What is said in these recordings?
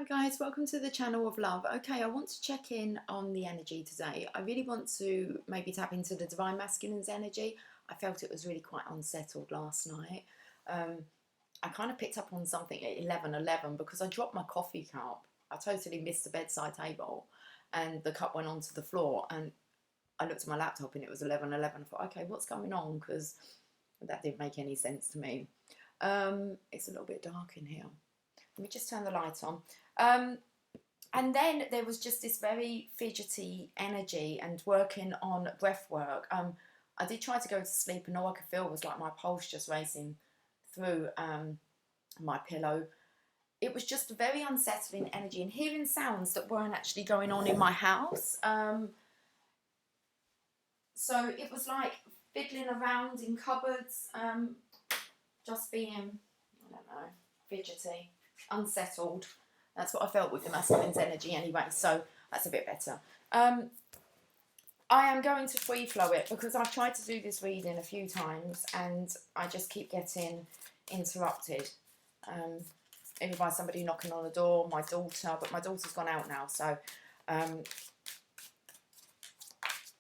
Hi guys, welcome to the channel of love. Okay, I want to check in on the energy today. I really want to maybe tap into the Divine Masculine's energy. I felt it was really quite unsettled last night. I kind of picked up on something at 11:11 because I dropped my coffee cup. I totally missed the bedside table and the cup went onto the floor, and I looked at my laptop and it was 11:11. I thought, okay, what's going on? Because that didn't make any sense to me. It's a little bit dark in here. Let me just turn the light on. And then there was just this very fidgety energy and working on breath work. I did try to go to sleep, and all I could feel was like my pulse just racing through my pillow. It was just a very unsettling energy, and hearing sounds that weren't actually going on in my house. So it was like fiddling around in cupboards, just being, I don't know, fidgety, unsettled. That's what I felt with the masculine's energy anyway, so that's a bit better. I am going to free flow it because I've tried to do this reading a few times and I just keep getting interrupted. Either by somebody knocking on the door, my daughter, but my daughter's gone out now, so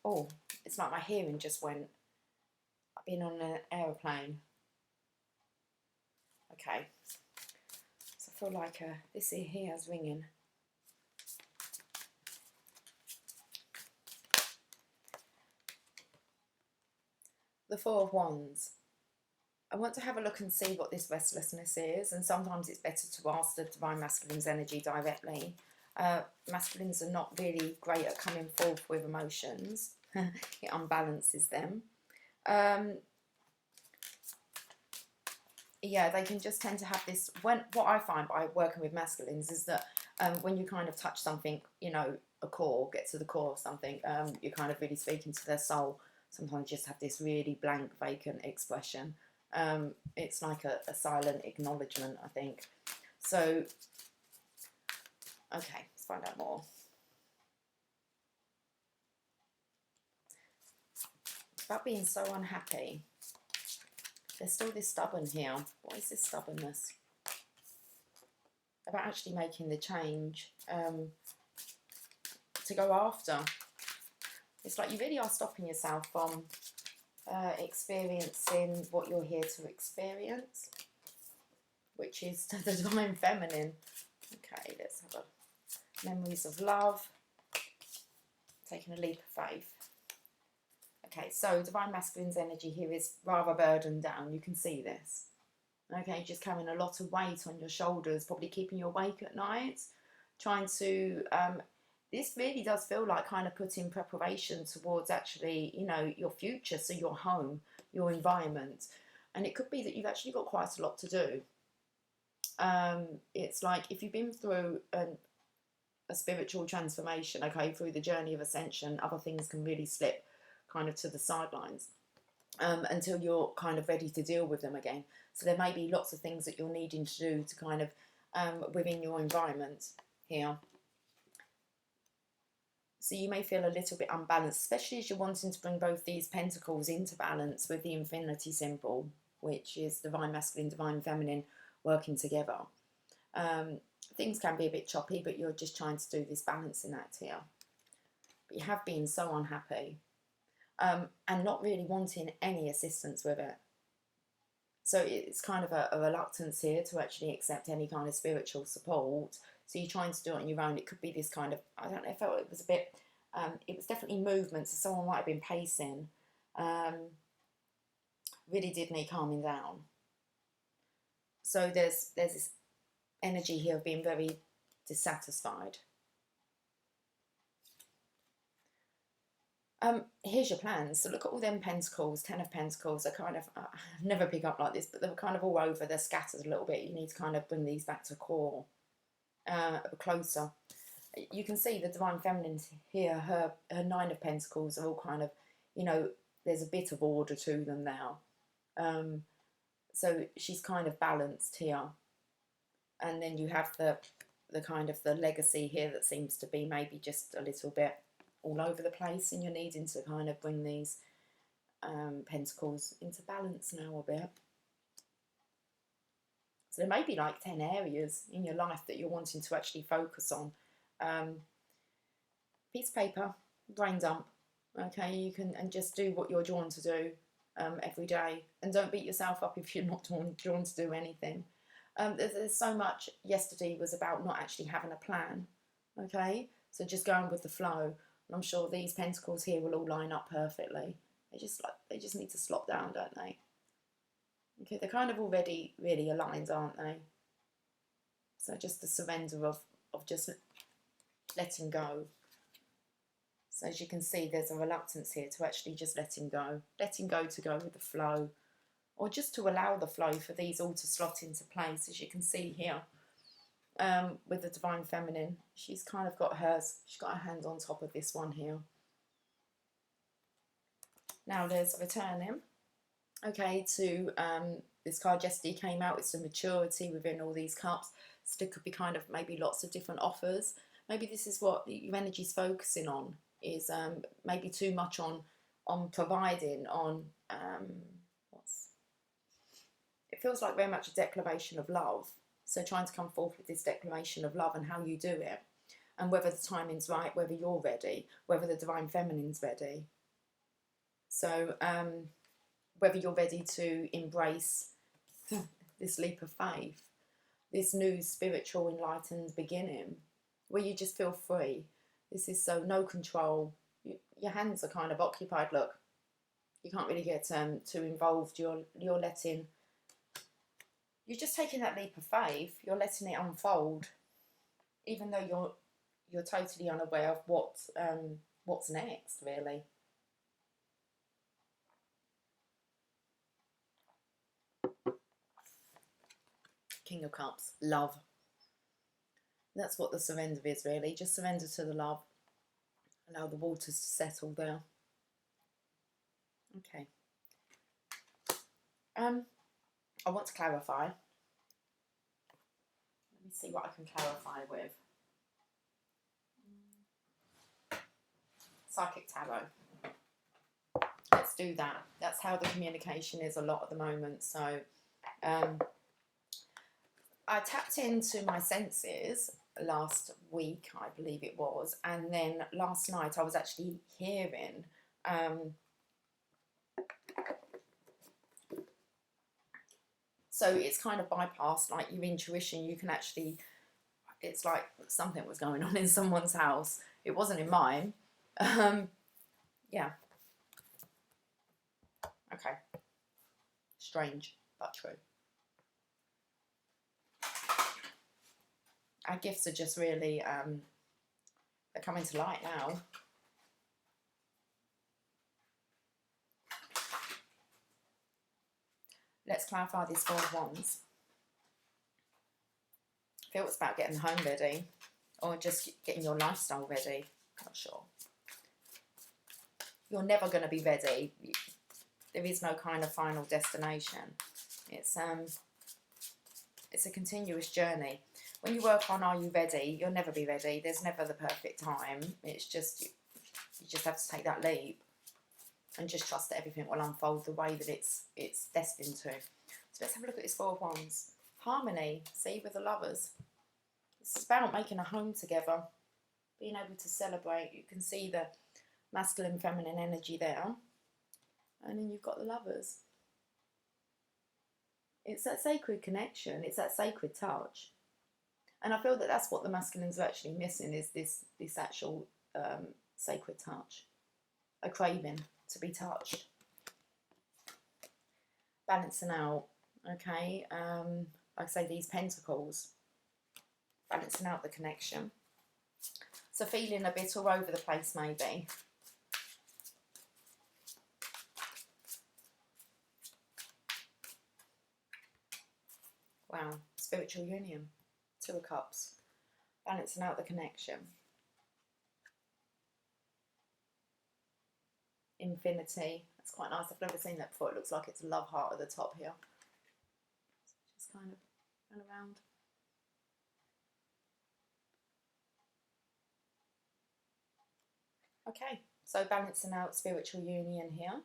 oh, it's like my hearing just went. I've been on an aeroplane. Okay, so I feel like this here is ringing. The Four of Wands. I want to have a look and see what this restlessness is, and sometimes it's better to ask the Divine Masculine's energy directly. Masculines are not really great at coming forth with emotions. It unbalances them. Yeah, they can just tend to have this. What I find by working with masculines is that when you kind of touch something, you know, a core, get to the core of something, you're kind of really speaking to their soul. Sometimes you just have this really blank, vacant expression. It's like a silent acknowledgement, I think. So, okay, let's find out more. It's about being so unhappy. There's still this stubborn here. What is this stubbornness? About actually making the change to go after. It's like you really are stopping yourself from experiencing what you're here to experience, which is the Divine Feminine. Okay, let's have a memories of love. Taking a leap of faith. Okay, so Divine Masculine's energy here is rather burdened down. You can see this. Okay, just carrying a lot of weight on your shoulders, probably keeping you awake at night, trying to this really does feel like kind of putting preparation towards actually, you know, your future, so your home, your environment. And it could be that you've actually got quite a lot to do. It's like if you've been through a spiritual transformation, okay, through the journey of ascension, other things can really slip kind of to the sidelines until you're kind of ready to deal with them again. So there may be lots of things that you're needing to do to kind of within your environment here. So you may feel a little bit unbalanced, especially as you're wanting to bring both these pentacles into balance with the infinity symbol, which is Divine Masculine, Divine Feminine working together. Things can be a bit choppy, but you're just trying to do this balancing act here. But you have been so unhappy and not really wanting any assistance with it. So it's kind of a reluctance here to actually accept any kind of spiritual support. So you're trying to do it on your own. It could be this kind of, I don't know, I felt it was a bit, it was definitely movement. So someone might have been pacing. Really did need calming down. So there's this energy here of being very dissatisfied. Here's your plans. So look at all them pentacles, 10 of pentacles. They're kind of, I never pick up like this, but they're kind of all over. They're scattered a little bit. You need to kind of bring these back to core, closer. You can see the Divine Feminine here, her 9 of pentacles are all kind of, you know, there's a bit of order to them now. So she's kind of balanced here. And then you have the kind of the legacy here that seems to be maybe just a little bit all over the place, and you're needing to kind of bring these pentacles into balance now a bit. So there may be like 10 areas in your life that you're wanting to actually focus on. Piece of paper, brain dump, okay? You can, and just do what you're drawn to do every day. And don't beat yourself up if you're not drawn to do anything. There's so much. Yesterday was about not actually having a plan, okay? So just going with the flow. And I'm sure these pentacles here will all line up perfectly. They just need to slop down, don't they? Okay, they're kind of already really aligned, aren't they? So just the surrender of just letting go. So as you can see, there's a reluctance here to actually just letting go to go with the flow, or just to allow the flow for these all to slot into place. As you can see here, with the Divine Feminine, she's kind of got hers, she's got her hand on top of this one here. Now there's returning, okay, to this card yesterday came out. It's the maturity within all these cups. So there could be kind of maybe lots of different offers. Maybe this is what your energy's focusing on, is maybe too much on providing, on it feels like very much a declaration of love. So trying to come forth with this declaration of love and how you do it, and whether the timing's right, whether you're ready, whether the Divine Feminine's ready. So whether you're ready to embrace this leap of faith, this new spiritual enlightened beginning, where you just feel free. This is so no control. Your hands are kind of occupied. Look, you can't really get too involved. You're just taking that leap of faith. You're letting it unfold, even though you're totally unaware of what's next, really. King of Cups, love. That's what the surrender is, really. Just surrender to the love. Allow the waters to settle there. Okay. I want to clarify. Let me see what I can clarify with. Psychic Tarot. Let's do that. That's how the communication is a lot at the moment. So I tapped into my senses last week, I believe it was, and then last night I was actually hearing so it's kind of bypassed, like your intuition. You can actually, it's like something was going on in someone's house. It wasn't in mine. Yeah. Okay. Strange, but true. Our gifts are just really, they're coming to light now. Let's clarify these 4 of Wands. I feel it's about getting home ready, or just getting your lifestyle ready. Not sure. You're never going to be ready. There is no kind of final destination. It's a continuous journey. When you work on are you ready, you'll never be ready. There's never the perfect time. It's just, you just have to take that leap and just trust that everything will unfold the way that it's destined to. So let's have a look at this 4 of Wands. Harmony, see, with the lovers. It's about making a home together, being able to celebrate. You can see the masculine, feminine energy there. And then you've got the lovers. It's that sacred connection. It's that sacred touch. And I feel that that's what the masculines are actually missing, is this actual sacred touch. A craving to be touched. Balancing out, okay? Like I say, these pentacles. Balancing out the connection. So feeling a bit all over the place, maybe. Wow, spiritual union. 2 of Cups. Balancing out the connection. Infinity. That's quite nice. I've never seen that before. It looks like it's a love heart at the top here. Just kind of run around. Okay, so balancing out spiritual union here.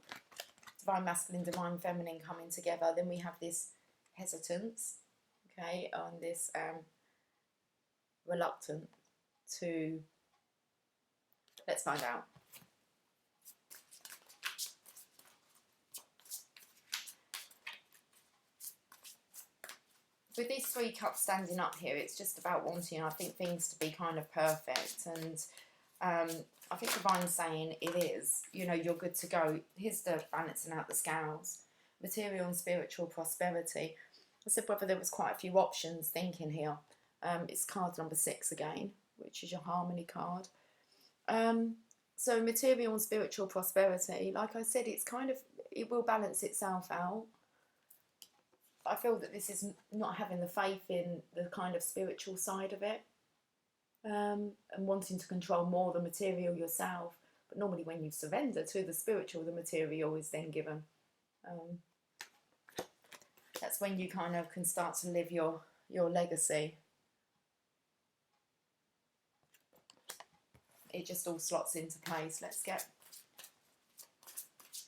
Divine masculine, divine feminine coming together. Then we have this hesitance. okay, on this reluctant to, let's find out. With these 3 cups standing up here, it's just about wanting, I think, things to be kind of perfect. And I think Divine's saying it is. You know, you're good to go. Here's the balancing out the scales. Material and spiritual prosperity. I said whether there was quite a few options thinking here. It's card number 6 again, which is your harmony card. So material and spiritual prosperity, like I said, it's kind of, it will balance itself out. I feel that this is not having the faith in the kind of spiritual side of it, and wanting to control more the material yourself. But normally when you surrender to the spiritual, the material is then given. That's when you kind of can start to live your legacy. It just all slots into place. Let's get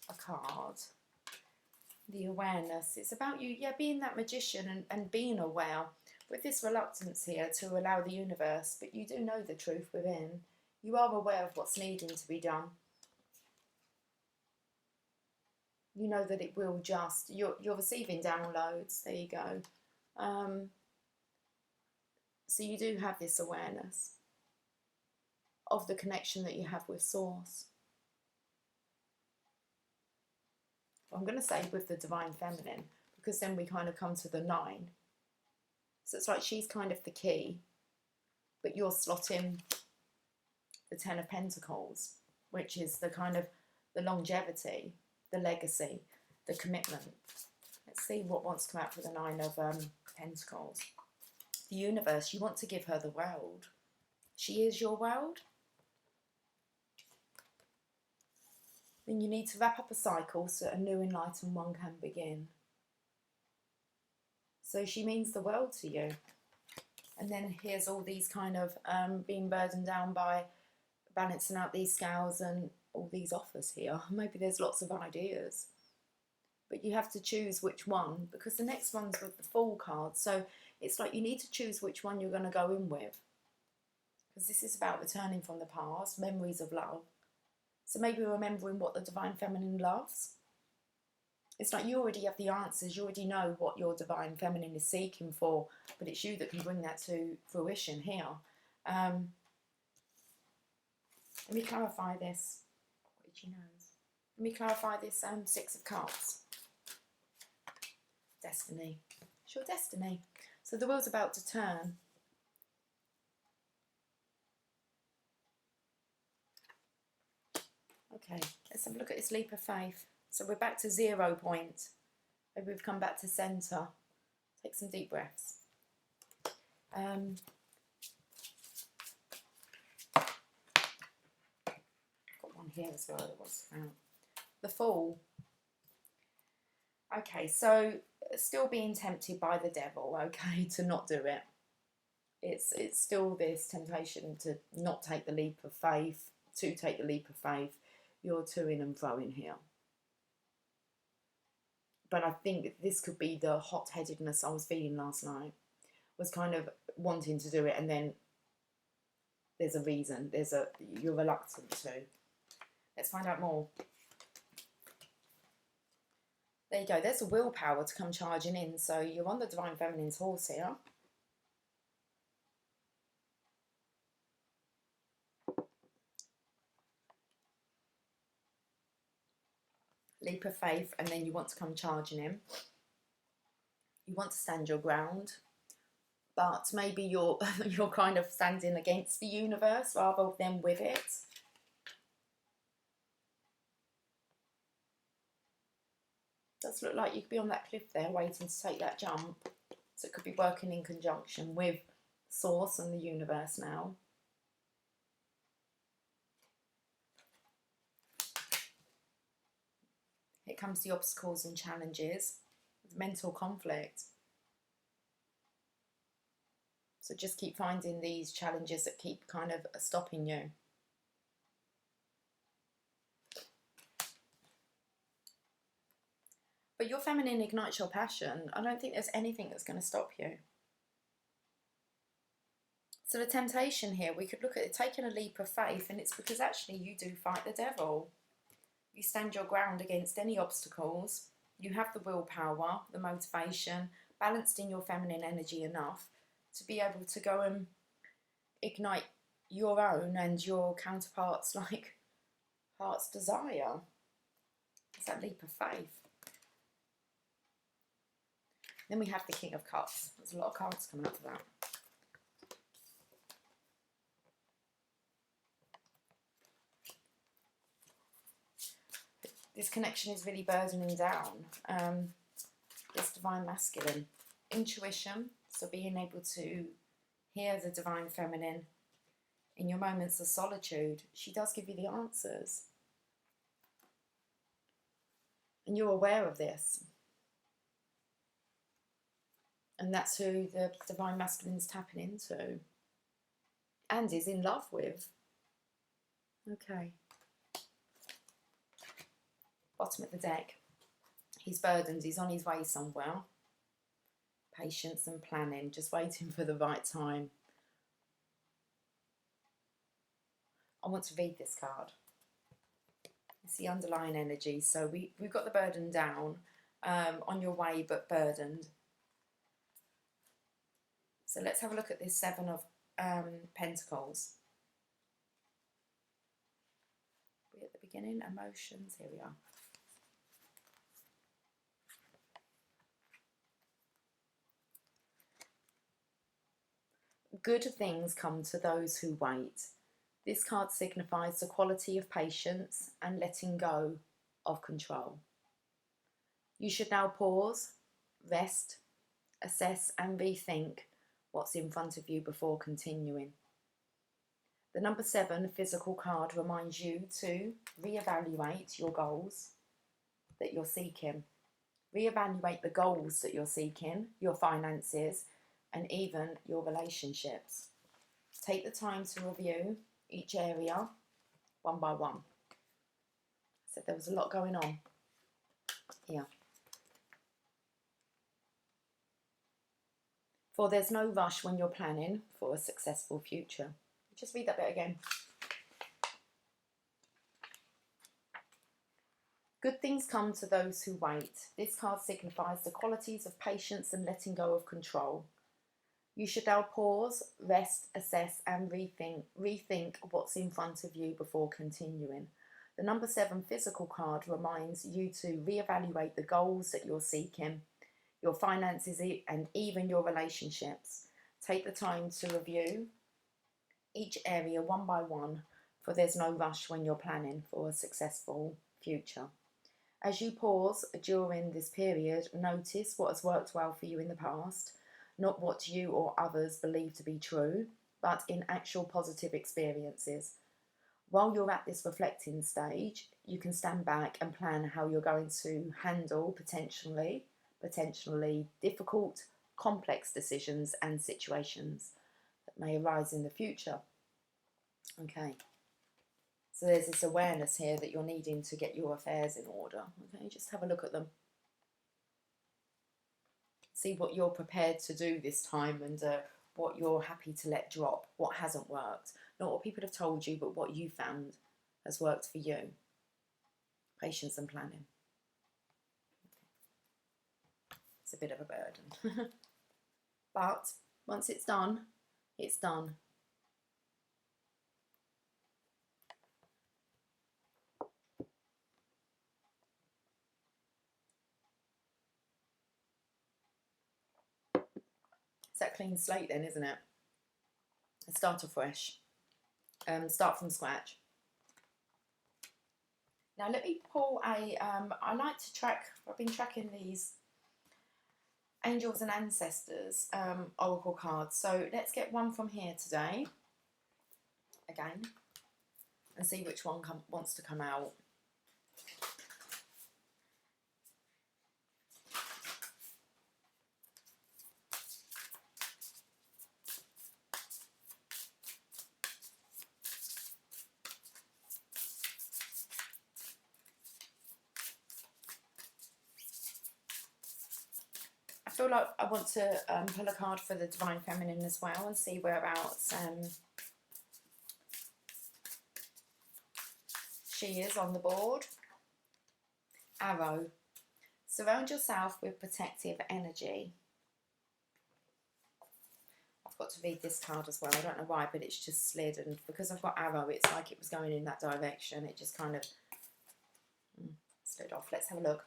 a card. The awareness. It's about you, yeah, being that magician and being aware. With this reluctance here to allow the universe, but you do know the truth within. You are aware of what's needing to be done. You know that it will just, you're receiving downloads. There you go. So you do have this awareness of the connection that you have with Source. I'm going to say with the Divine Feminine, because then we kind of come to the 9. So it's like she's kind of the key, but you're slotting the 10 of Pentacles, which is the kind of the longevity, the legacy, the commitment. Let's see what wants to come out for the 9 of Pentacles. The universe, you want to give her the world. She is your world. Then you need to wrap up a cycle so a new enlightened one can begin. So she means the world to you. And then here's all these kind of being burdened down by balancing out these scales and all these offers here. Maybe there's lots of ideas. But you have to choose which one, because the next one's with the Fool card. So it's like you need to choose which one you're going to go in with. Because this is about returning from the past, memories of love. So maybe remembering what the Divine Feminine loves. It's like you already have the answers. You already know what your Divine Feminine is seeking for. But it's you that can bring that to fruition here. Let me clarify this. What did you know? Let me clarify this 6 of Cups. Destiny. It's your destiny. So the wheel's about to turn. Okay, let's have a look at this leap of faith. So we're back to 0 point. Maybe we've come back to centre. Take some deep breaths. Got one here as well that was out. The Fool. Okay, so still being tempted by the devil, okay, to not do it. It's still this temptation to not take the leap of faith, to take the leap of faith. You're to-ing and fro-ing here. But I think this could be the hot-headedness I was feeling last night. Was kind of wanting to do it, and then there's a reason. You're reluctant to. Let's find out more. There you go. There's a willpower to come charging in. So you're on the Divine Feminine's horse here. Leap of faith, and then you want to come charging in. You want to stand your ground, but maybe you're kind of standing against the universe rather than with it. Does look like you could be on that cliff there waiting to take that jump. So it could be working in conjunction with Source and the universe now. Here comes the obstacles and challenges, mental conflict. So just keep finding these challenges that keep kind of stopping you. But your feminine ignites your passion. I don't think there's anything that's going to stop you. So the temptation here, we could look at it taking a leap of faith, and it's because actually you do fight the devil. You stand your ground against any obstacles. You have the willpower, the motivation, balanced in your feminine energy enough to be able to go and ignite your own and your counterparts' like heart's desire. It's that leap of faith. Then we have the King of Cups. There's a lot of cards coming up for that. This connection is really burdening down. This divine masculine. Intuition, so being able to hear the divine feminine in your moments of solitude. She does give you the answers. And you're aware of this. And that's who the divine masculine is tapping into. And is in love with. Okay. Bottom of the deck. He's burdened. He's on his way somewhere. Patience and planning. Just waiting for the right time. I want to read this card. It's the underlying energy. So we've got the burden down. On your way but burdened. So let's have a look at this Seven of Pentacles. We're at the beginning. Emotions. Here we are. Good things come to those who wait. This card signifies the quality of patience and letting go of control. You should now pause, rest, assess and rethink what's in front of you before continuing. The number 7 physical card reminds you to reevaluate your goals that you're seeking. Reevaluate the goals that you're seeking, your finances, and even your relationships. Take the time to review each area one by one. So there was a lot going on here. For there's no rush when you're planning for a successful future. Just read that bit again. Good things come to those who wait. This card signifies the qualities of patience and letting go of control. You should now pause, rest, assess and rethink what's in front of you before continuing. The number 7 physical card reminds you to reevaluate the goals that you're seeking, your finances and even your relationships. Take the time to review each area one by one, for there's no rush when you're planning for a successful future. As you pause during this period, notice what has worked well for you in the past, not what you or others believe to be true, but in actual positive experiences. While you're at this reflecting stage, you can stand back and plan how you're going to handle potentially difficult, complex decisions and situations that may arise in the future. Okay. So there's this awareness here that you're needing to get your affairs in order. Okay, just have a look at them. See what you're prepared to do this time and what you're happy to let drop, what hasn't worked. Not what people have told you, but what you found has worked for you. Patience and planning. It's a bit of a burden. But once it's done, it's done. It's that clean slate then, isn't it? Start afresh. Start from scratch. Now let me pull a, I like to track, I've been tracking these angels and ancestors oracle cards. So let's get one from here today, again, and see which one wants to come out. feel like I want to pull a card for the Divine Feminine as well and see whereabouts she is on the board. Arrow. Surround yourself with protective energy. I've got to read this card as well. I don't know why, but it's just slid. And because I've got arrow, it's like it was going in that direction. It just kind of slid off. Let's have a look.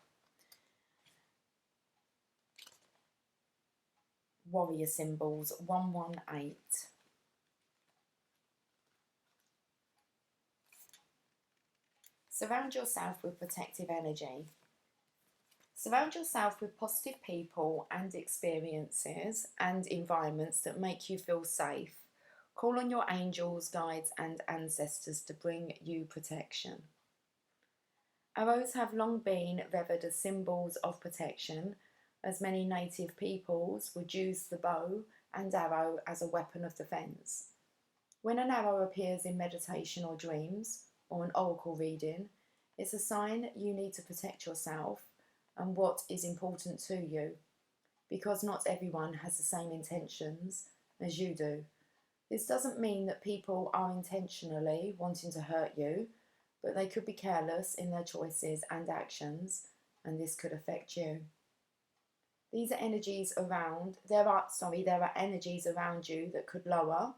Warrior symbols, 118. Surround yourself with protective energy. Surround yourself with positive people and experiences and environments that make you feel safe. Call on your angels, guides and ancestors to bring you protection. Arrows have long been revered as symbols of protection, as many native peoples would use the bow and arrow as a weapon of defence. When an arrow appears in meditation or dreams, or an oracle reading, it's a sign you need to protect yourself and what is important to you, because not everyone has the same intentions as you do. This doesn't mean that people are intentionally wanting to hurt you, but they could be careless in their choices and actions, and this could affect you. These are energies around, there are energies around you that could lower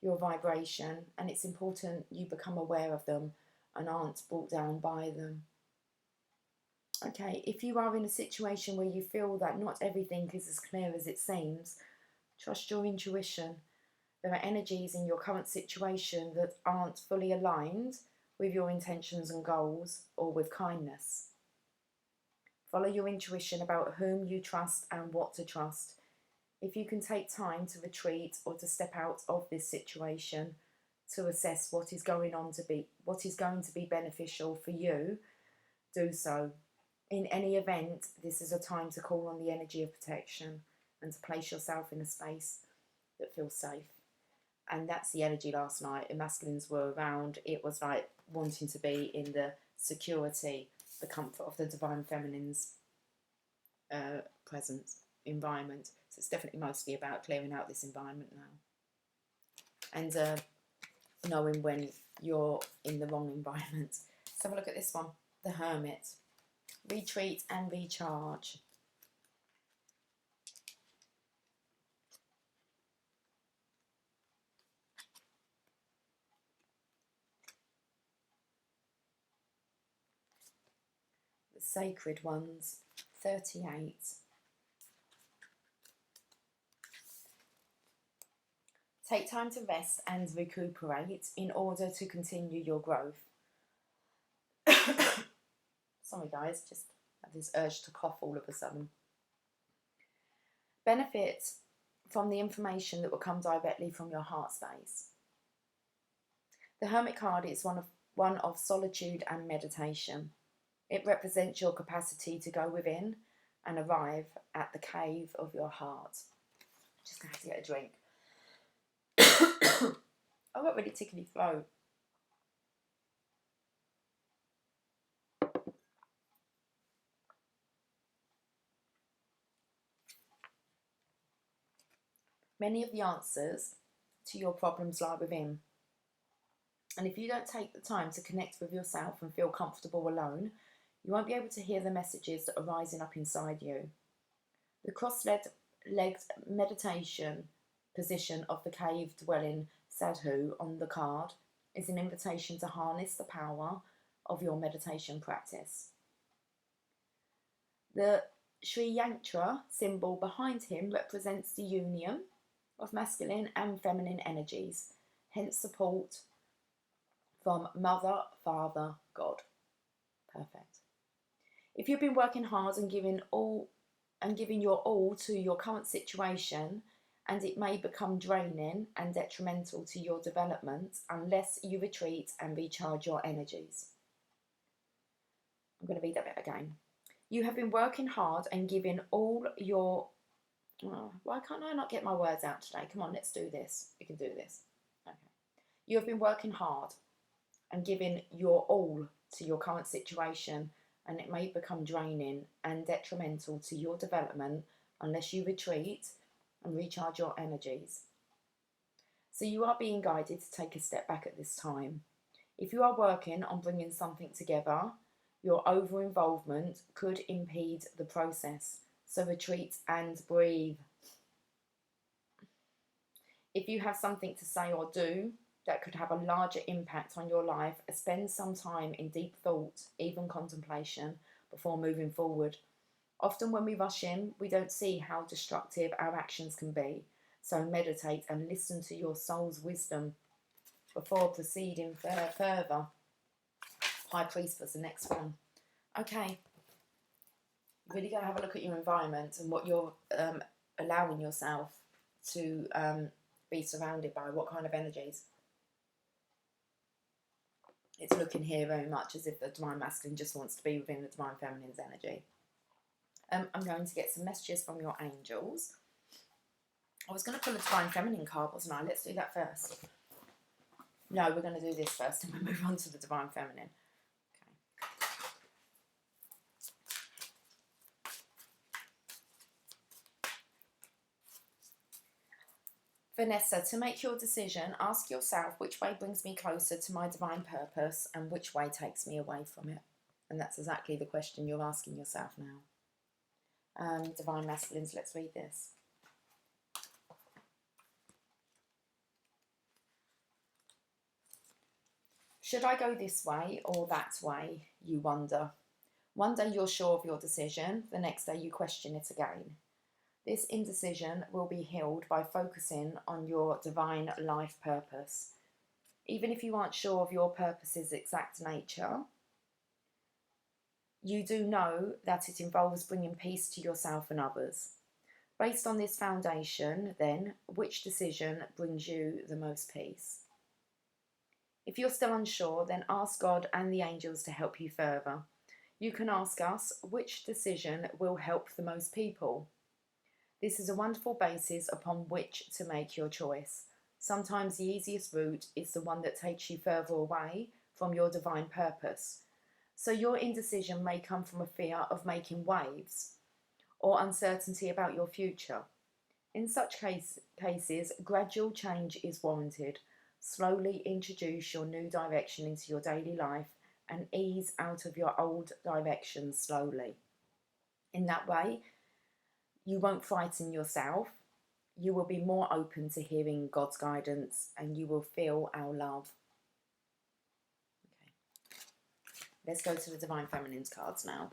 your vibration, and it's important you become aware of them and aren't brought down by them. Okay, if you are in a situation where you feel that not everything is as clear as it seems, trust your intuition. There are energies in your current situation that aren't fully aligned with your intentions and goals or with kindness. Follow your intuition about whom you trust and what to trust. If you can take time to retreat or to step out of this situation to assess what is going to be beneficial for you, do so. In any event, this is a time to call on the energy of protection and to place yourself in a space that feels safe. And that's the energy last night. The masculines were around. It was like wanting to be in the security, the comfort of the Divine Feminine's presence, environment. So it's definitely mostly about clearing out this environment now. And knowing when you're in the wrong environment. Let's have a look at this one. The Hermit. Retreat and recharge. The Sacred Ones, 38. Take time to rest and recuperate in order to continue your growth. Sorry guys, just have this urge to cough all of a sudden. Benefit from the information that will come directly from your heart space. The Hermit card is one of solitude and meditation. It represents your capacity to go within and arrive at the cave of your heart. Just going to have to get a drink. I've got really tickly throat. Many of the answers to your problems lie within. And if you don't take the time to connect with yourself and feel comfortable alone, you won't be able to hear the messages that are rising up inside you. The cross-legged meditation position of the cave-dwelling sadhu on the card is an invitation to harness the power of your meditation practice. The Sri Yantra symbol behind him represents the union of masculine and feminine energies, hence support from Mother, Father, God. Perfect. If you've been working hard and giving your all to your current situation, and it may become draining and detrimental to your development unless you retreat and recharge your energies. I'm going to read that bit again. You have been working hard and giving all your... Oh, why can't I not get my words out today? Come on, let's do this. We can do this. Okay. You have been working hard and giving your all to your current situation, and it may become draining and detrimental to your development unless you retreat and recharge your energies. So you are being guided to take a step back at this time. If you are working on bringing something together, your over-involvement could impede the process. So retreat and breathe. If you have something to say or do that could have a larger impact on your life, spend some time in deep thought, even contemplation, before moving forward. Often when we rush in, we don't see how destructive our actions can be. So meditate and listen to your soul's wisdom before proceeding further. High Priest was the next one. Okay, really got to have a look at your environment and what you're allowing yourself to be surrounded by, what kind of energies. It's looking here very much as if the Divine Masculine just wants to be within the Divine Feminine's energy. I'm going to get some messages from your angels. I was going to pull a Divine Feminine card, wasn't I? Let's do that first. No, we're going to do this first and we'll move on to the Divine Feminine. Vanessa, to make your decision, ask yourself which way brings me closer to my divine purpose and which way takes me away from it. And that's exactly the question you're asking yourself now. Divine Masculines, let's read this. Should I go this way or that way? You wonder. One day you're sure of your decision, the next day you question it again. This indecision will be healed by focusing on your divine life purpose. Even if you aren't sure of your purpose's exact nature, you do know that it involves bringing peace to yourself and others. Based on this foundation, then, which decision brings you the most peace? If you're still unsure, then ask God and the angels to help you further. You can ask us, which decision will help the most people? This is a wonderful basis upon which to make your choice. Sometimes the easiest route is the one that takes you further away from your divine purpose. So your indecision may come from a fear of making waves or uncertainty about your future. In such cases, gradual change is warranted. Slowly introduce your new direction into your daily life and ease out of your old direction slowly. In that way, you won't frighten yourself. You will be more open to hearing God's guidance and you will feel our love. Okay. Let's go to the Divine Feminine's cards now.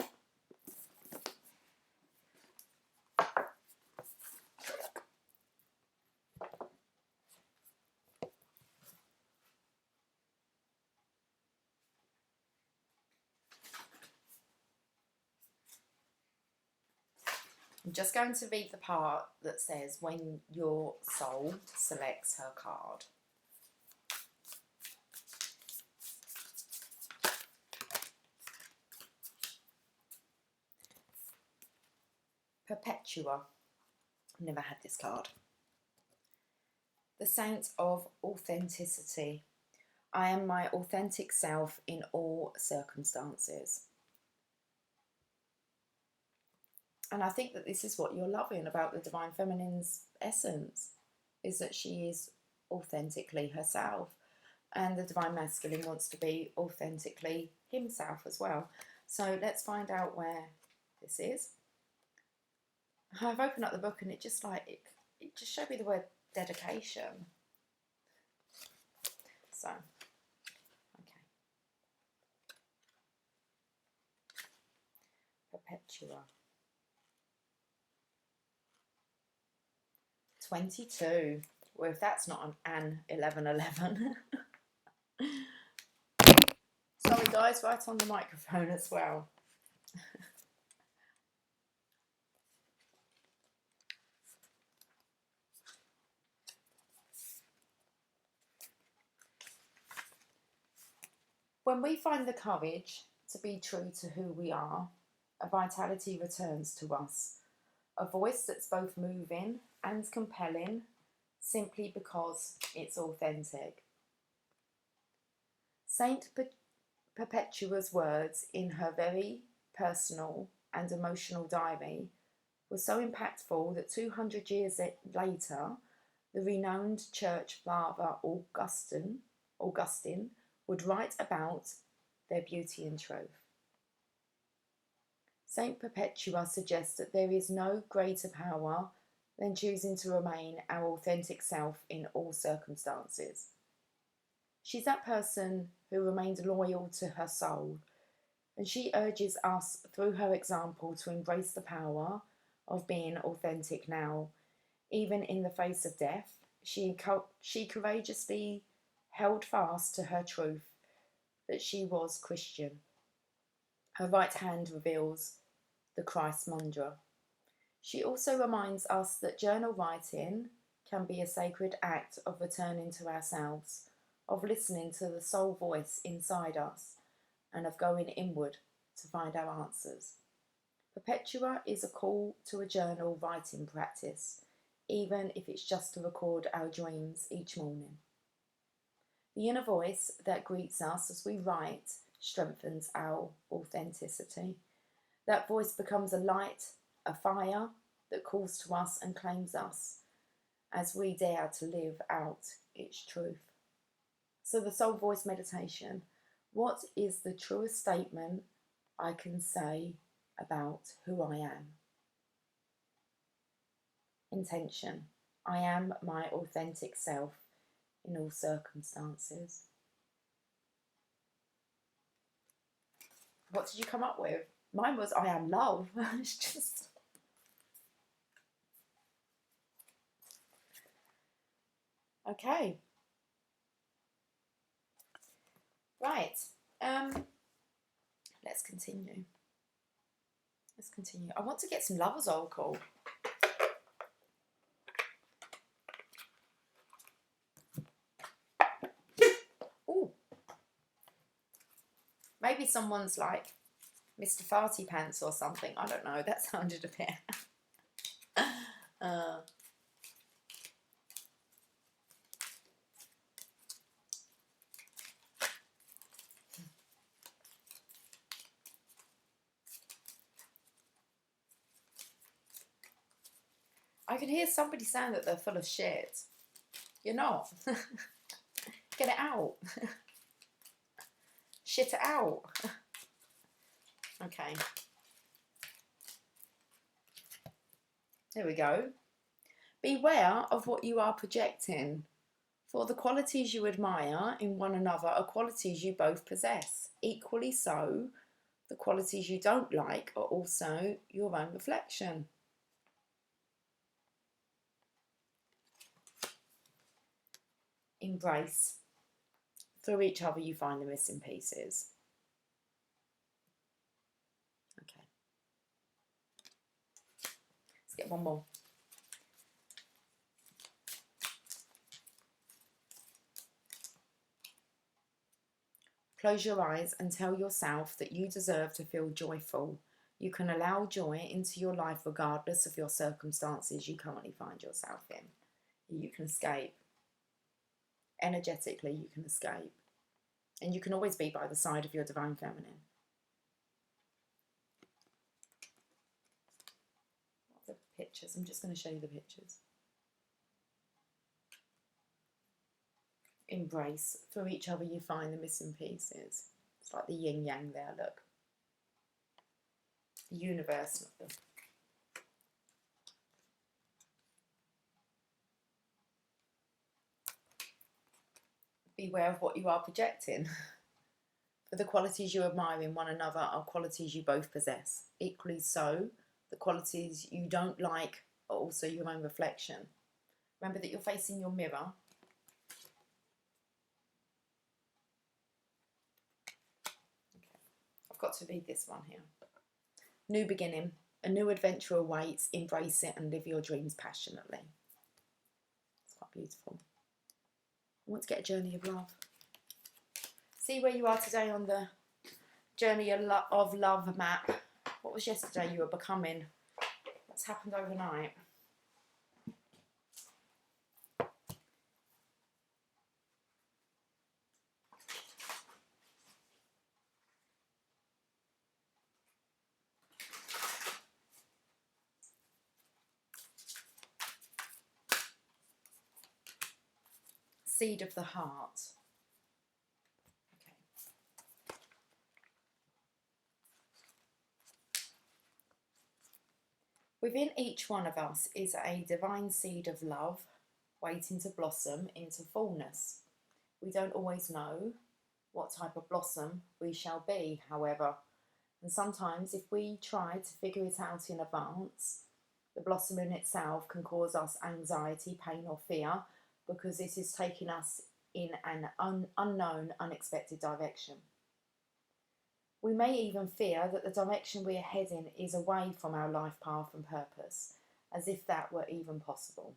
I'm just going to read the part that says when your soul selects her card. Perpetua. I've never had this card. The Saint of Authenticity. I am my authentic self in all circumstances. And I think that this is what you're loving about the Divine Feminine's essence, is that she is authentically herself. And the Divine Masculine wants to be authentically himself as well. So let's find out where this is. I've opened up the book and it just showed me the word dedication. So, okay. Perpetua. 22. Well, if that's not an 1111. Sorry guys, right on the microphone as well. When we find the courage to be true to who we are, a vitality returns to us. A voice that's both moving and compelling simply because it's authentic. Saint Perpetua's words in her very personal and emotional diary was so impactful that 200 years later, the renowned church father Augustine would write about their beauty and truth. Saint Perpetua suggests that there is no greater power than choosing to remain our authentic self in all circumstances. She's that person who remained loyal to her soul, and she urges us through her example to embrace the power of being authentic now. Even in the face of death, she courageously held fast to her truth that she was Christian. Her right hand reveals the Christ mantra. She also reminds us that journal writing can be a sacred act of returning to ourselves, of listening to the soul voice inside us, and of going inward to find our answers. Perpetua is a call to a journal writing practice, even if it's just to record our dreams each morning. The inner voice that greets us as we write strengthens our authenticity. That voice becomes a light, a fire that calls to us and claims us as we dare to live out its truth. So the soul voice meditation, what is the truest statement I can say about who I am? Intention. I am my authentic self in all circumstances. What did you come up with? Mine was I am love. It's just... Okay. Right. Let's continue. I want to get some Lovers Oracle. Ooh. Maybe someone's like Mr. Farty Pants or something. I don't know. That sounded a bit... I can hear somebody saying that they're full of shit. You're not. Get it out. Shit it out. Okay. There we go. Beware of what you are projecting, for the qualities you admire in one another are qualities you both possess. Equally so, the qualities you don't like are also your own reflection. Embrace. Through each other you find the missing pieces. Okay. Let's get one more. Close your eyes and tell yourself that you deserve to feel joyful. You can allow joy into your life regardless of your circumstances you currently find yourself in. You can escape. Energetically, you can escape. And you can always be by the side of your divine feminine. The pictures, I'm just going to show you the pictures. Embrace. Through each other you find the missing pieces. It's like the yin yang there, look. The universe. Beware of what you are projecting. For the qualities you admire in one another are qualities you both possess. Equally so, the qualities you don't like are also your own reflection. Remember that you're facing your mirror. Okay. I've got to read this one here. New beginning. A new adventure awaits. Embrace it and live your dreams passionately. It's quite beautiful. I want to get a journey of love. See where you are today on the journey of love map. What was yesterday you were becoming? What's happened overnight? seed of the heart. Okay. Within each one of us is a divine seed of love waiting to blossom into fullness. We don't always know what type of blossom we shall be, however, and sometimes if we try to figure it out in advance, the blossom in itself can cause us anxiety, pain or fear because it is taking us in an unknown, unexpected direction. We may even fear that the direction we are heading is away from our life path and purpose, as if that were even possible.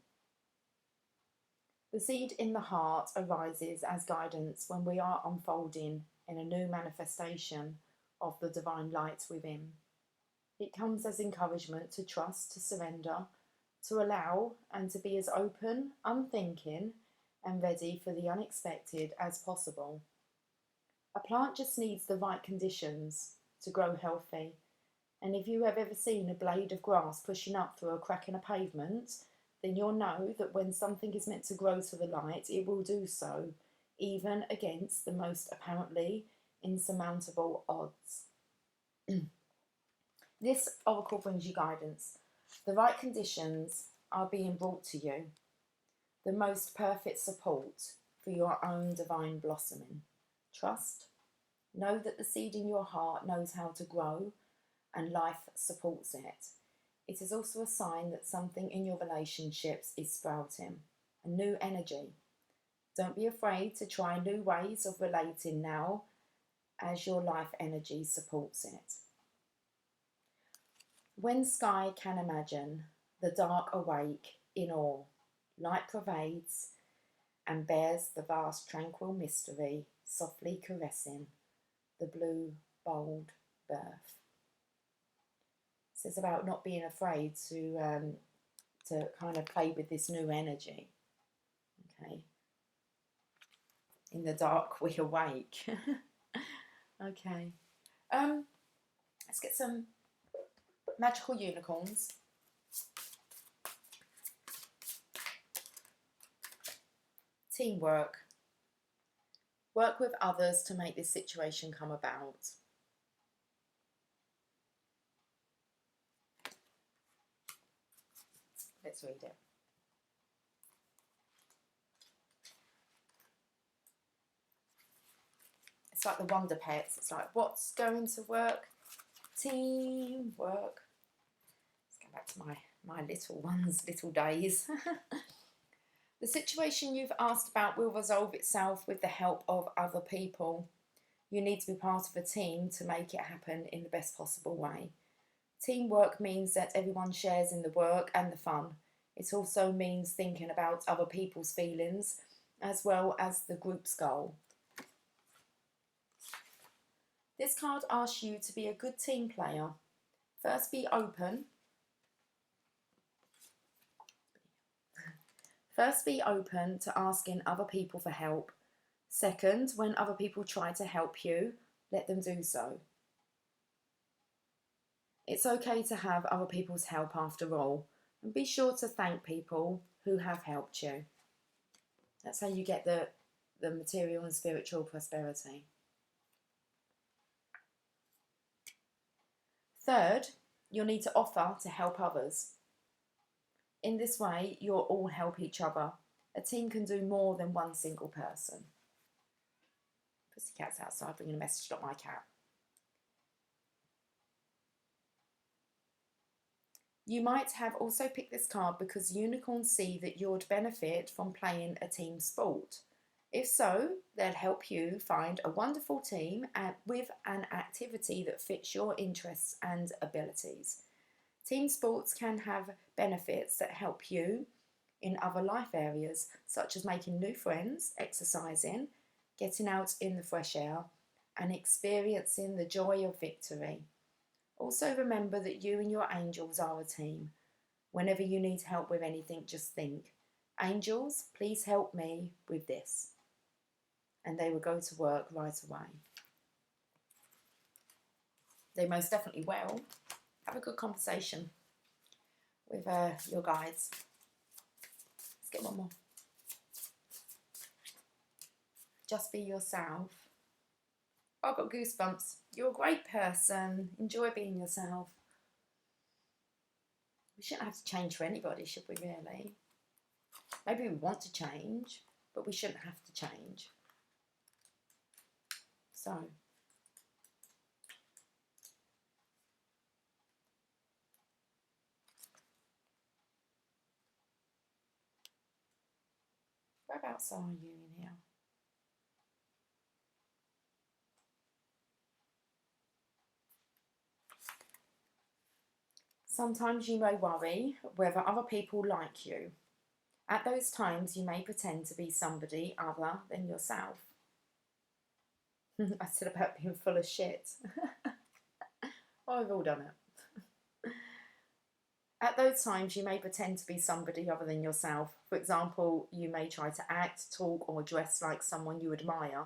The seed in the heart arises as guidance when we are unfolding in a new manifestation of the divine light within. It comes as encouragement to trust, to surrender, to allow, and to be as open, unthinking, and ready for the unexpected as possible. A plant just needs the right conditions to grow healthy, and if you have ever seen a blade of grass pushing up through a crack in a pavement, then you'll know that when something is meant to grow to the light, it will do so, even against the most apparently insurmountable odds. This oracle brings you guidance. The right conditions are being brought to you, the most perfect support for your own divine blossoming. Trust. Know that the seed in your heart knows how to grow and life supports it. It is also a sign that something in your relationships is sprouting, a new energy. Don't be afraid to try new ways of relating now as your life energy supports it. When sky can imagine, the dark awake in awe, light pervades and bears the vast tranquil mystery, softly caressing the blue, bold birth. It says about not being afraid to kind of play with this new energy. Okay. In the dark we awake. Okay. Let's get some magical unicorns. Teamwork. Work with others to make this situation come about. Let's read it. It's like the Wonder Pets. It's like, what's going to work? Teamwork. Let's go back to my little ones, little days. The situation you've asked about will resolve itself with the help of other people. You need to be part of a team to make it happen in the best possible way. Teamwork means that everyone shares in the work and the fun. It also means thinking about other people's feelings as well as the group's goal. This card asks you to be a good team player. First, be open. First, be open to asking other people for help. Second, when other people try to help you, let them do so. It's okay to have other people's help after all, and be sure to thank people who have helped you. That's how you get the material and spiritual prosperity. Third, you'll need to offer to help others. In this way, you'll all help each other. A team can do more than one single person. Pussycat's outside bringing a message, not my cat. You might have also picked this card because unicorns see that you'd benefit from playing a team sport. If so, they'll help you find a wonderful team with an activity that fits your interests and abilities. Team sports can have benefits that help you in other life areas, such as making new friends, exercising, getting out in the fresh air, and experiencing the joy of victory. Also remember that you and your angels are a team. Whenever you need help with anything, just think, angels, please help me with this. And they will go to work right away. They most definitely will. Have a good conversation with your guides. Let's get one more. Just be yourself. I've got goosebumps. You're a great person. Enjoy being yourself. We shouldn't have to change for anybody, should we really? Maybe we want to change, but we shouldn't have to change. So, whereabouts are you in here? Sometimes you may worry whether other people like you. At those times, you may pretend to be somebody other than yourself. I said about being full of shit. Oh, we've all done it. At those times, you may pretend to be somebody other than yourself. For example, you may try to act, talk, or dress like someone you admire.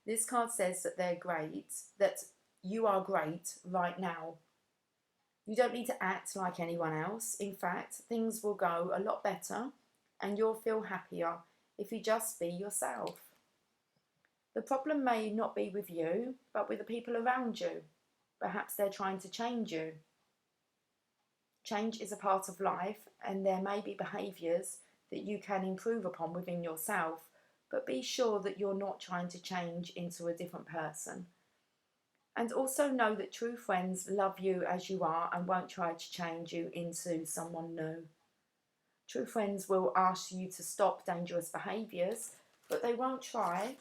This card says that they're great, that you are great right now. You don't need to act like anyone else. In fact, things will go a lot better and you'll feel happier if you just be yourself. The problem may not be with you, but with the people around you. Perhaps they're trying to change you. Change is a part of life, and there may be behaviours that you can improve upon within yourself, but be sure that you're not trying to change into a different person. And also know that true friends love you as you are and won't try to change you into someone new. True friends will ask you to stop dangerous behaviours, but they won't try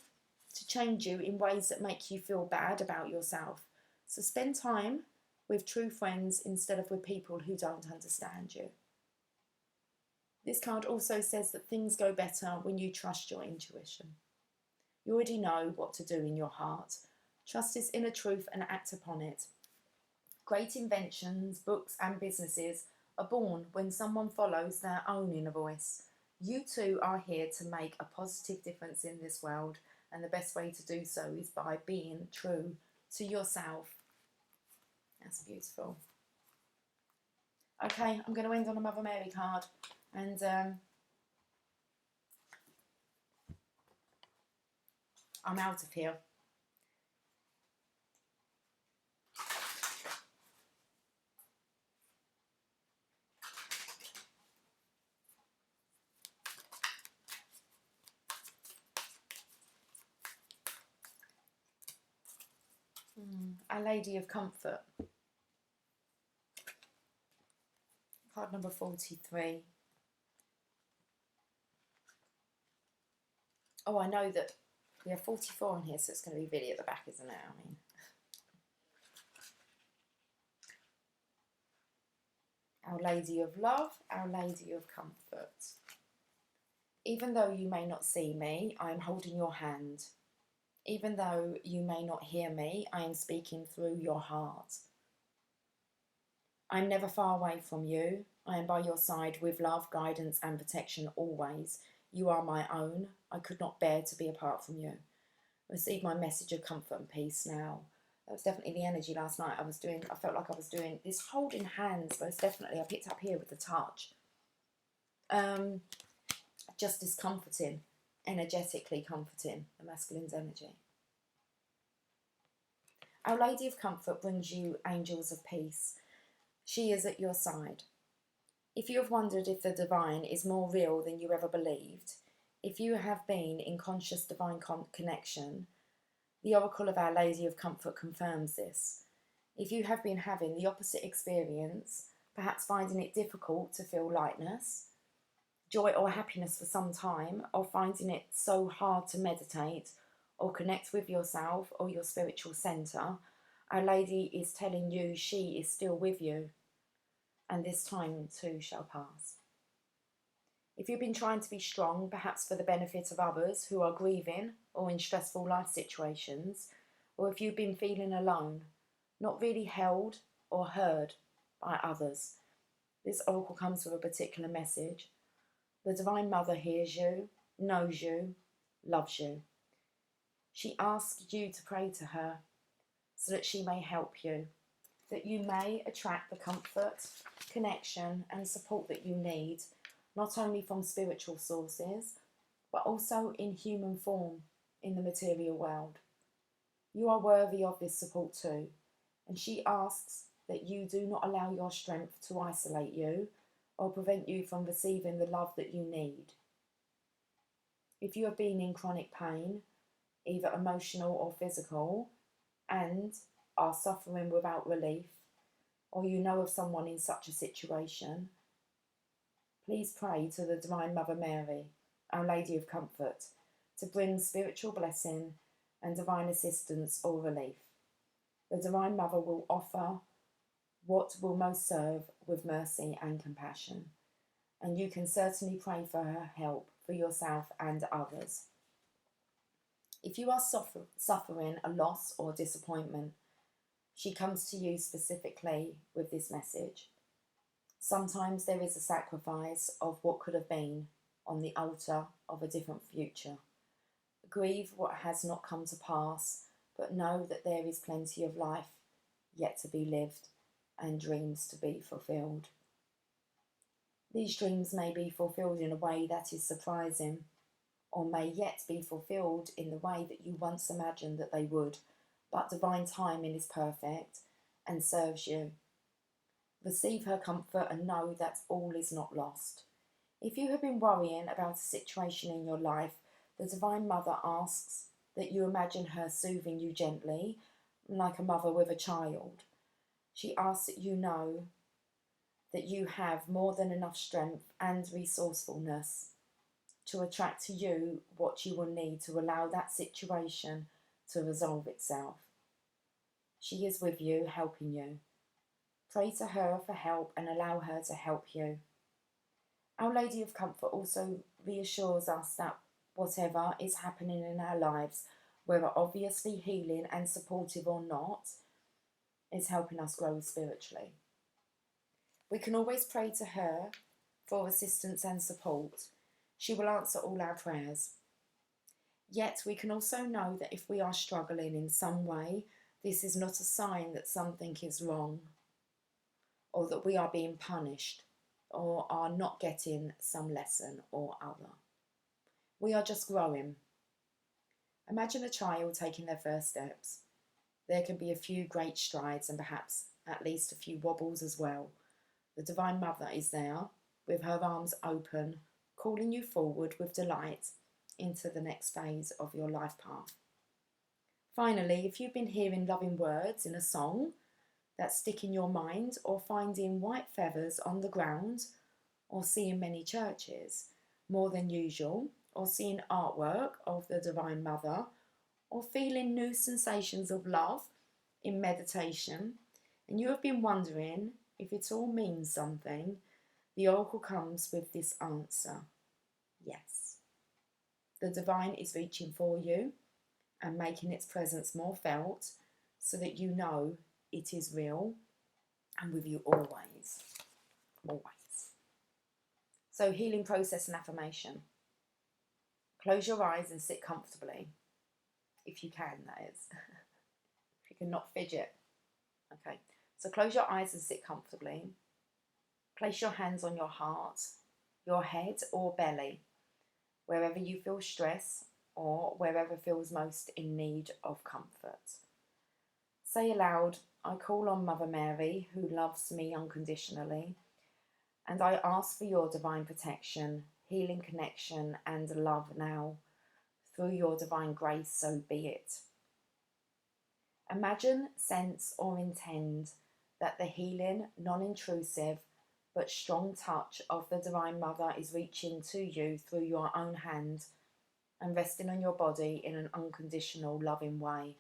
to change you in ways that make you feel bad about yourself. So spend time with true friends instead of with people who don't understand you. This card also says that things go better when you trust your intuition. You already know what to do in your heart. Trust this inner truth and act upon it. Great inventions, books and businesses are born when someone follows their own inner voice. You too are here to make a positive difference in this world, and the best way to do so is by being true to yourself. That's beautiful. Okay, I'm going to end on a Mother Mary card, and I'm out of here. Our Lady of Comfort. Card number 43. Oh, I know that we have 44 in here, so it's going to be really at the back, isn't it? I mean, Our Lady of Love, Our Lady of Comfort. Even though you may not see me, I am holding your hand. Even though you may not hear me, I am speaking through your heart. I am never far away from you. I am by your side with love, guidance and protection always. You are my own. I could not bear to be apart from you. Receive my message of comfort and peace now. That was definitely the energy last night. I felt like I was doing this holding hands, most definitely. I picked up here with the touch. Just as comforting, energetically comforting, the masculine's energy. Our Lady of Comfort brings you angels of peace. She is at your side. If you have wondered if the divine is more real than you ever believed, if you have been in conscious divine connection, the Oracle of Our Lady of Comfort confirms this. If you have been having the opposite experience, perhaps finding it difficult to feel lightness, joy or happiness for some time, or finding it so hard to meditate or connect with yourself or your spiritual centre, Our Lady is telling you she is still with you, and this time too shall pass. If you've been trying to be strong, perhaps for the benefit of others who are grieving or in stressful life situations, or if you've been feeling alone, not really held or heard by others, this oracle comes with a particular message. The Divine Mother hears you, knows you, loves you. She asks you to pray to her so that she may help you, that you may attract the comfort, connection and support that you need, not only from spiritual sources, but also in human form, in the material world. You are worthy of this support too, and she asks that you do not allow your strength to isolate you or prevent you from receiving the love that you need. If you have been in chronic pain, either emotional or physical, and are suffering without relief, or you know of someone in such a situation, please pray to the Divine Mother Mary, Our Lady of Comfort, to bring spiritual blessing and divine assistance or relief. The Divine Mother will offer what will most serve with mercy and compassion, and you can certainly pray for her help for yourself and others. If you are suffering a loss or disappointment, she comes to you specifically with this message. Sometimes there is a sacrifice of what could have been on the altar of a different future. Grieve what has not come to pass, but know that there is plenty of life yet to be lived and dreams to be fulfilled. These dreams may be fulfilled in a way that is surprising, or may yet be fulfilled in the way that you once imagined that they would, but divine timing is perfect and serves you. Receive her comfort and know that all is not lost. If you have been worrying about a situation in your life, the Divine Mother asks that you imagine her soothing you gently, like a mother with a child. She asks that you know that you have more than enough strength and resourcefulness to attract to you what you will need to allow that situation to resolve itself. She is with you, helping you. Pray to her for help and allow her to help you. Our Lady of Comfort also reassures us that whatever is happening in our lives, whether obviously healing and supportive or not, is helping us grow spiritually. We can always pray to her for assistance and support. She will answer all our prayers. Yet we can also know that if we are struggling in some way, this is not a sign that something is wrong, or that we are being punished, or are not getting some lesson or other. We are just growing. Imagine a child taking their first steps. There can be a few great strides and perhaps at least a few wobbles as well. The Divine Mother is there, with her arms open, calling you forward with delight into the next phase of your life path. Finally, if you've been hearing loving words in a song that stick in your mind, or finding white feathers on the ground, or seeing many churches more than usual, or seeing artwork of the Divine Mother, or feeling new sensations of love in meditation, and you have been wondering if it all means something, the Oracle comes with this answer: yes. The Divine is reaching for you and making its presence more felt, so that you know it is real and with you always. Always. So, healing process and affirmation. Close your eyes and sit comfortably. If you can, that is. If you cannot fidget. Okay. So close your eyes and sit comfortably. Place your hands on your heart, your head or belly, wherever you feel stress or wherever feels most in need of comfort. Say aloud, I call on Mother Mary, who loves me unconditionally, and I ask for your divine protection, healing connection, and love now. Through your divine grace, so be it. Imagine, sense, or intend that the healing, non-intrusive, but strong touch of the Divine Mother is reaching to you through your own hand and resting on your body in an unconditional, loving way.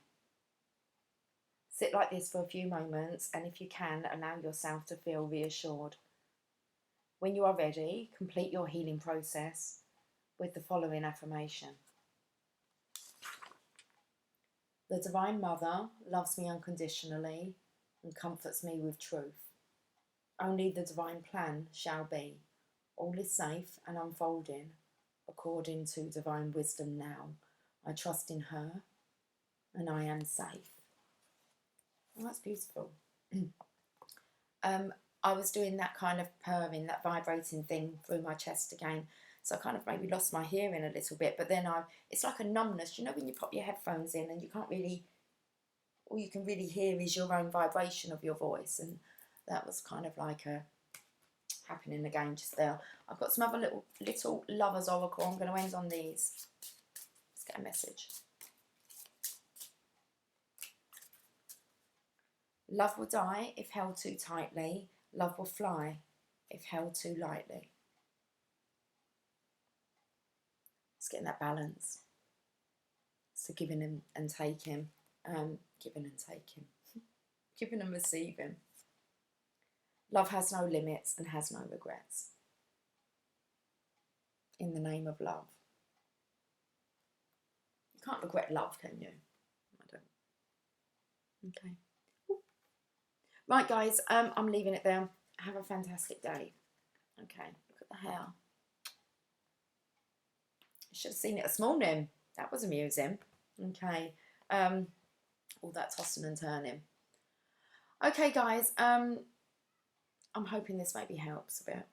Sit like this for a few moments, and if you can, allow yourself to feel reassured. When you are ready, complete your healing process with the following affirmation. The Divine Mother loves me unconditionally and comforts me with truth. Only the divine plan shall be. All is safe and unfolding according to divine wisdom now. I trust in her and I am safe. Oh, that's beautiful. I was doing that kind of purring, that vibrating thing through my chest again So I kind of maybe lost my hearing a little bit, but then it's like a numbness. You know when you pop your headphones in and you can't really, all you can really hear is your own vibration of your voice, and that was kind of like a happening again just there. I've got some other little lovers oracle. I'm going to end on these. Let's get a message. Love will die if held too tightly. Love will fly if held too lightly. It's getting that balance. So giving and taking. Giving and taking. Giving and receiving. Love has no limits and has no regrets. In the name of love. You can't regret love, can you? I don't. Okay. Right, guys, I'm leaving it there. Have a fantastic day. Okay, look at the hair. I should have seen it this morning. That was amusing. Okay, all that tossing and turning. Okay, guys, I'm hoping this maybe helps a bit.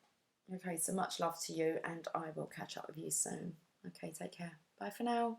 Okay, so much love to you, and I will catch up with you soon. Okay, take care. Bye for now.